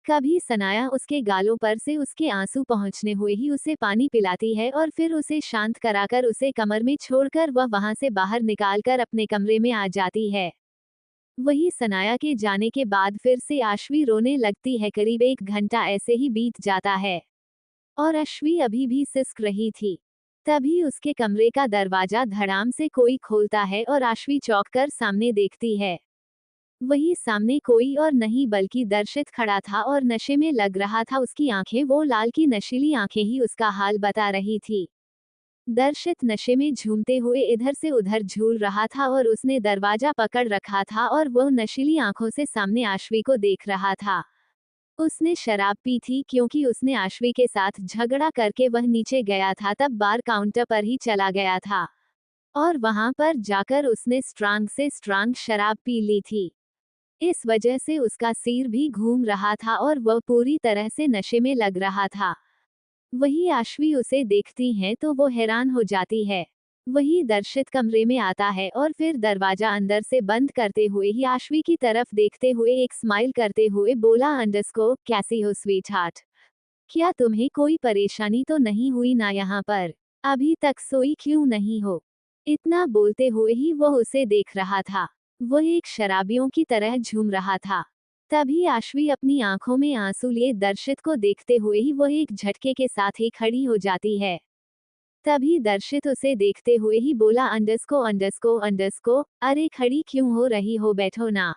कभी सनाया उसके गालों पर से उसके आंसू पहुंचने हुए ही उसे पानी पिलाती है और फिर उसे शांत कराकर उसे कमर में छोड़कर वह वहां से बाहर निकालकर अपने कमरे में आ जाती है। वही सनाया के जाने के बाद फिर से आश्वी रोने लगती है। करीब 1 घंटा ऐसे ही बीत जाता है और अश्वी अभी भी सिसक रही थी। तभी उसके कमरे का दरवाजा धड़ाम से कोई खोलता है और आश्वी चौंक कर सामने देखती है। वही सामने कोई और नहीं बल्कि दर्शित खड़ा था और नशे में लग रहा था। उसकी आंखें, वो लाल की नशीली आंखें ही उसका हाल बता रही थी। दर्शित नशे में झूमते हुए इधर से उधर झूल रहा था और उसने दरवाजा पकड़ रखा था और वह नशीली आंखों से सामने आश्वी को देख रहा था। उसने शराब पी थी क्योंकि उसने आश्वी के साथ झगड़ा करके वह नीचे गया था, तब बार काउंटर पर ही चला गया था और वहां पर जाकर उसने स्ट्रांग से स्ट्रांग शराब पी ली थी। इस वजह से उसका सिर भी घूम रहा था और वह पूरी तरह से नशे में लग रहा था। वही आश्वी उसे देखती है तो वो हैरान हो जाती है। वही दर्शित कमरे में आता है और फिर दरवाजा अंदर से बंद करते हुए ही आश्वी की तरफ देखते हुए एक स्माइल करते हुए बोला, अंडरस्को कैसी हो स्वीट हार्ट, क्या तुम्हें कोई परेशानी तो नहीं हुई ना यहाँ पर? अभी तक सोई क्यों नहीं हो? इतना बोलते हुए ही वह उसे देख रहा था। वह एक शराबियों की तरह झूम रहा था। तभी आश्वी अपनी आंखों में आंसू लिए दर्शित को देखते हुए ही वह एक झटके के साथ ही खड़ी हो जाती है। तभी दर्शित उसे देखते हुए ही बोला, अंडरस्को अंडरस्को अंडरस्को, अरे खड़ी क्यों हो रही हो, बैठो ना।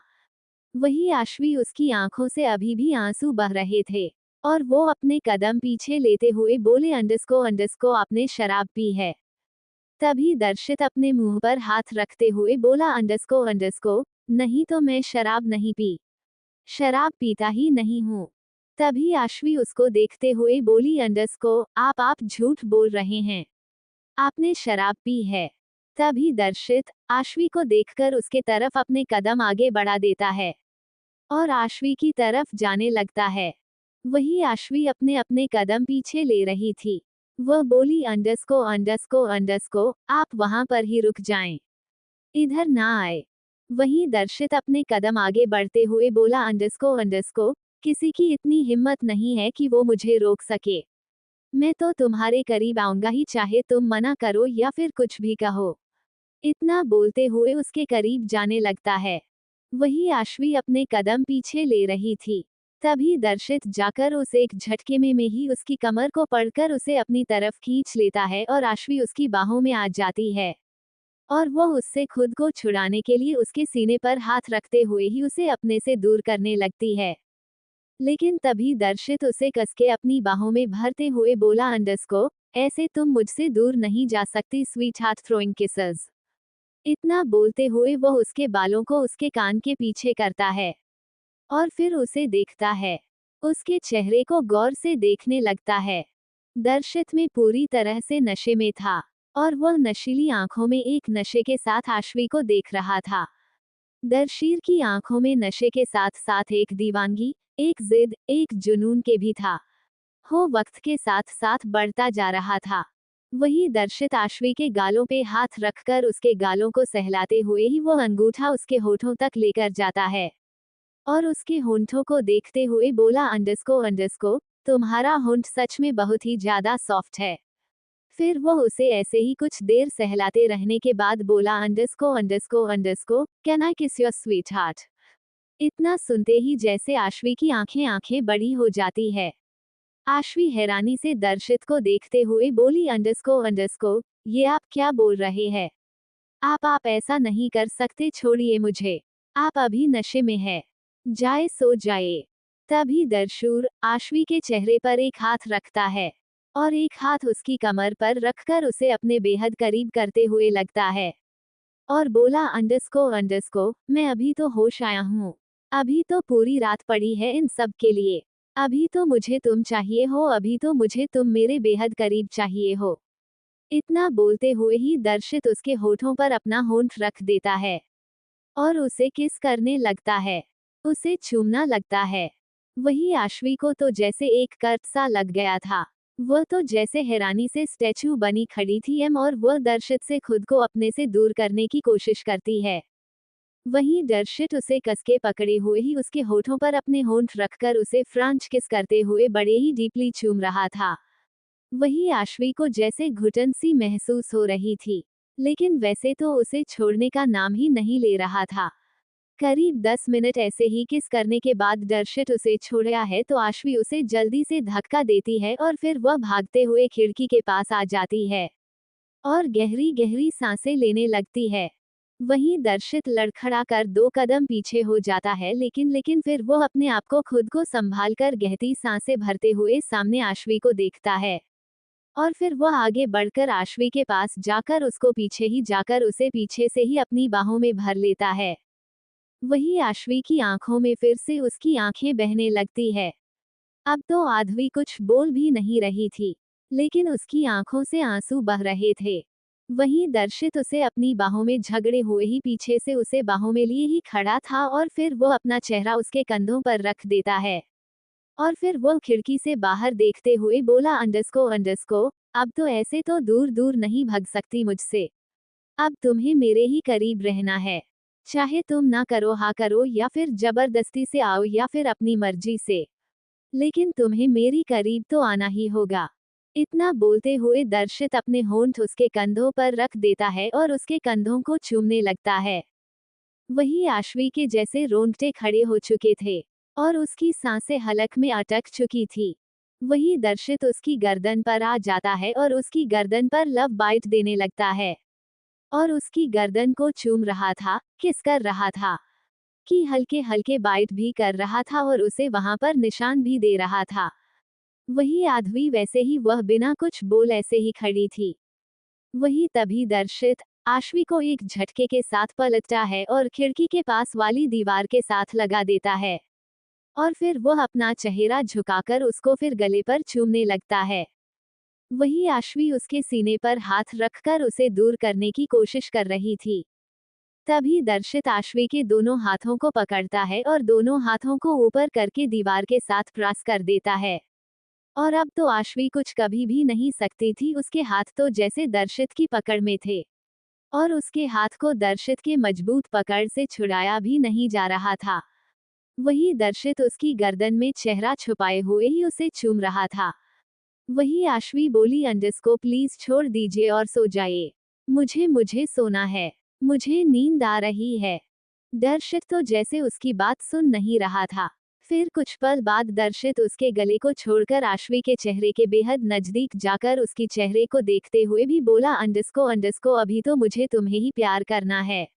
वही आश्वी उसकी आंखों से अभी भी आंसू बह रहे थे और वो अपने कदम पीछे लेते हुए बोले, अंडरस्को अंडरस्को आपने शराब पी है? तभी दर्शित अपने मुंह पर हाथ रखते हुए बोला, अंडरस्को अंडरस्को, नहीं तो मैं शराब नहीं पी, शराब पीता ही नहीं हूँ। तभी आश्वी उसको देखते हुए बोली, अंडरस्को आप झूठ बोल रहे हैं, आपने शराब पी है। तभी दर्शित आश्वी को देखकर उसके तरफ अपने कदम आगे बढ़ा देता है और आश्वी की तरफ जाने लगता है। वही आश्वी अपने अपने कदम पीछे ले रही थी। वह बोली, अंडरस्को अंडरस्को अंडरस्को, आप वहां पर ही रुक जाएं, इधर ना आए। वहीं दर्शित अपने कदम आगे बढ़ते हुए बोला, अंडरस्को अंडरस्को, किसी की इतनी हिम्मत नहीं है कि वो मुझे रोक सके। मैं तो तुम्हारे करीब आऊंगा ही, चाहे तुम मना करो या फिर कुछ भी कहो। इतना बोलते हुए उसके करीब जाने लगता है। वही आश्वी अपने कदम पीछे ले रही थी। तभी दर्शित जाकर उस एक झटके में ही उसकी कमर को पकड़कर उसे अपनी तरफ खींच लेता है और आश्वी उसकी बाहों में आ जाती है और वह उससे खुद को छुड़ाने के लिए उसके सीने पर हाथ रखते हुए ही उसे अपने से दूर करने लगती है। लेकिन तभी दर्शित उसे कसके अपनी बाहों में भरते हुए बोला, अंडरस्को ऐसे तुम मुझसे दूर नहीं जा सकती, स्वीट हार्ट थ्रोइंग किसेस। इतना बोलते हुए वह उसके बालों को उसके कान के पीछे करता है और फिर उसे देखता है। उसके चेहरे को गौर से देखने लगता है। दर्शित में पूरी तरह से नशे में था और वह नशीली आंखों में एक नशे के साथ आश्वी को देख रहा था। दर्शीर की आंखों में नशे के साथ साथ एक दीवानगी, एक जिद, एक जुनून के भी था। हो वक्त के साथ साथ बढ़ता जा रहा था। वही दर्शित आश्वी के गालों पे हाथ रखकर उसके गालों को सहलाते हुए ही वो अंगूठा उसके होठों तक लेकर जाता है और उसके होंठों को देखते हुए बोला, अंडरस्को अंडरस्को, तुम्हारा होंठ सच में बहुत ही ज्यादा सॉफ्ट है। फिर वो उसे ऐसे ही कुछ देर सहलाते रहने के बाद बोला, अंडरस्को अंडरस्को अंडरस्को, कैन आई किस योर स्वीट हार्ट? इतना सुनते ही जैसे आश्वी की आंखें आंखें बड़ी हो जाती है। आश्वी हैरानी से दर्शित को देखते हुए बोली, अंडरस्को अंडरस्को, ये आप क्या बोल रहे हैं? आप ऐसा नहीं कर सकते, छोड़िए मुझे, आप अभी नशे में है, जाए सो जाए। तभी दर्शूर आश्वी के चेहरे पर एक हाथ रखता है और एक हाथ उसकी कमर पर रखकर उसे अपने बेहद करीब करते हुए लगता है और बोला, अंडरस्को अंडरस्को, मैं अभी तो होश आया हूँ, अभी तो पूरी रात पड़ी है इन सब के लिए, अभी तो मुझे तुम चाहिए हो, अभी तो मुझे तुम मेरे बेहद करीब चाहिए हो। इतना बोलते हुए ही दर्शित उसके होठों पर अपना होंठ रख देता है और उसे किस करने लगता है, उसे चूमना लगता है। वही आश्वी को तो जैसे एक कर्त सा लग गया था। वह तो जैसे हैरानी से स्टैचू बनी खड़ी थी और वह दर्शित से खुद को अपने से दूर करने की कोशिश करती है। वहीं दर्शित उसे कसके पकड़े हुए ही उसके होठों पर अपने होंठ रखकर उसे फ्रेंच किस करते हुए बड़े ही डीपली चूम रहा था। वहीं आश्वी को जैसे घुटन सी महसूस हो रही थी, लेकिन वैसे तो उसे छोड़ने का नाम ही नहीं ले रहा था। करीब 10 मिनट ऐसे ही किस करने के बाद दर्शित उसे छोड़ा है तो आश्वी उसे जल्दी से धक्का देती है और फिर वह भागते हुए खिड़की के पास आ जाती है और गहरी गहरी सांसें लेने लगती है। वहीं दर्शित लड़खड़ा कर 2 कदम पीछे हो जाता है, लेकिन फिर वो अपने आप को खुद को संभाल कर गहरी सांसें भरते हुए सामने आश्वी को देखता है और फिर वह आगे बढ़कर आश्वी के पास जाकर उसको पीछे ही जाकर उसे पीछे से ही अपनी बाहों में भर लेता है। वही आश्वी की आंखों में फिर से उसकी आंखें बहने लगती है। अब तो आध्वी कुछ बोल भी नहीं रही थी, लेकिन उसकी आंखों से आंसू बह रहे थे। वहीं दर्शित उसे अपनी बाहों में झगड़े हुए ही पीछे से उसे बाहों में लिए ही खड़ा था और फिर वो अपना चेहरा उसके कंधों पर रख देता है और फिर वो खिड़की से बाहर देखते हुए बोला अंडरस्को, अब तो ऐसे तो दूर दूर नहीं भग सकती मुझसे। अब तुम्हें मेरे ही करीब रहना है, चाहे तुम ना करो हाँ करो या फिर जबरदस्ती से आओ या फिर अपनी मर्जी से, लेकिन तुम्हें मेरी करीब तो आना ही होगा। इतना बोलते हुए दर्शित अपने होंठ उसके कंधों पर रख देता है और उसके कंधों को चूमने लगता है। वही आश्वी के जैसे रोंगटे खड़े हो चुके थे और उसकी सांसें हलक में अटक चुकी थी। वही दर्शित उसकी गर्दन पर आ जाता है और उसकी गर्दन पर लव बाइट देने लगता है और उसकी गर्दन को चूम रहा था, किस कर रहा था कि हल्के हल्के बाइट भी कर रहा था और उसे वहां पर निशान भी दे रहा था। वही आध्वी वैसे ही वह बिना कुछ बोल ऐसे ही खड़ी थी। वही तभी दर्शित आश्वी को एक झटके के साथ पलटता है और खिड़की के पास वाली दीवार के साथ लगा देता है और फिर वह अपना चेहरा झुकाकर उसको फिर गले पर चूमने लगता है। वही आश्वी उसके सीने पर हाथ रखकर उसे दूर करने की कोशिश कर रही थी। तभी दर्शित आश्वी के दोनों हाथों को पकड़ता है और दोनों हाथों को ऊपर करके दीवार के साथ प्रेस कर देता है और अब तो आश्वी कुछ कभी भी नहीं सकती थी, उसके हाथ तो जैसे दर्शित की पकड़ में थे और उसके हाथ को दर्शित के मजबूत पकड़ से छुड़ाया भी नहीं जा रहा था। वही दर्शित उसकी गर्दन में चेहरा छुपाए हुए ही उसे चूम रहा था। वही आश्वी बोली अंडरस्को प्लीज छोड़ दीजिए और सो जाइए, मुझे मुझे सोना है, मुझे नींद आ रही है। दर्शित तो जैसे उसकी बात सुन नहीं रहा था। फिर कुछ पल बाद दर्शित उसके गले को छोड़कर आश्वी के चेहरे के बेहद नजदीक जाकर उसकी चेहरे को देखते हुए भी बोला अंडरस्को अभी तो मुझे तुम्हें ही प्यार करना है,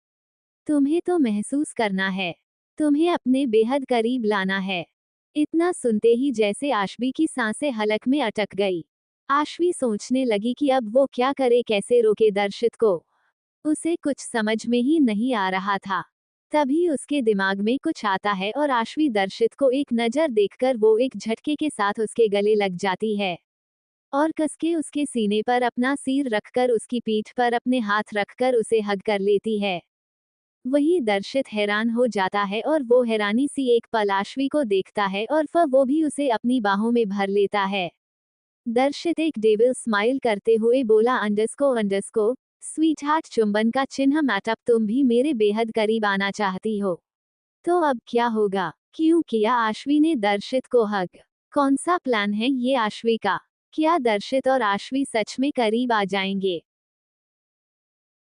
तुम्हें तो महसूस करना है, तुम्हें अपने बेहद करीब लाना है। इतना सुनते ही जैसे आश्वी की सांसें हलक में अटक गई। आश्वी सोचने लगी कि अब वो क्या करे, कैसे रोके दर्शित को। उसे कुछ समझ में ही नहीं आ रहा था। तभी उसके दिमाग में कुछ आता है और आश्वी दर्शित को एक नजर देखकर वो एक झटके के साथ उसके गले लग जाती है और कसके उसके सीने पर अपना सिर रखकर उसकी पीठ पर अपने हाथ रखकर उसे हग कर लेती है। वही दर्शित हैरान हो जाता है और वो हैरानी सी एक पल आश्वी को देखता है और फिर वो भी उसे अपनी बाहों में भर लेता है। दर्शित एक डेविल स्माइल करते हुए बोला अंडरस्को स्वीट हार्ट चुंबन का चिन्ह मैटअप, तुम भी मेरे बेहद करीब आना चाहती हो तो अब क्या होगा, क्यों किया आश्वी ने दर्शित को हग, कौन सा प्लान है ये आश्वी का, क्या दर्शित और आश्वी सच में करीब आ जाएंगे।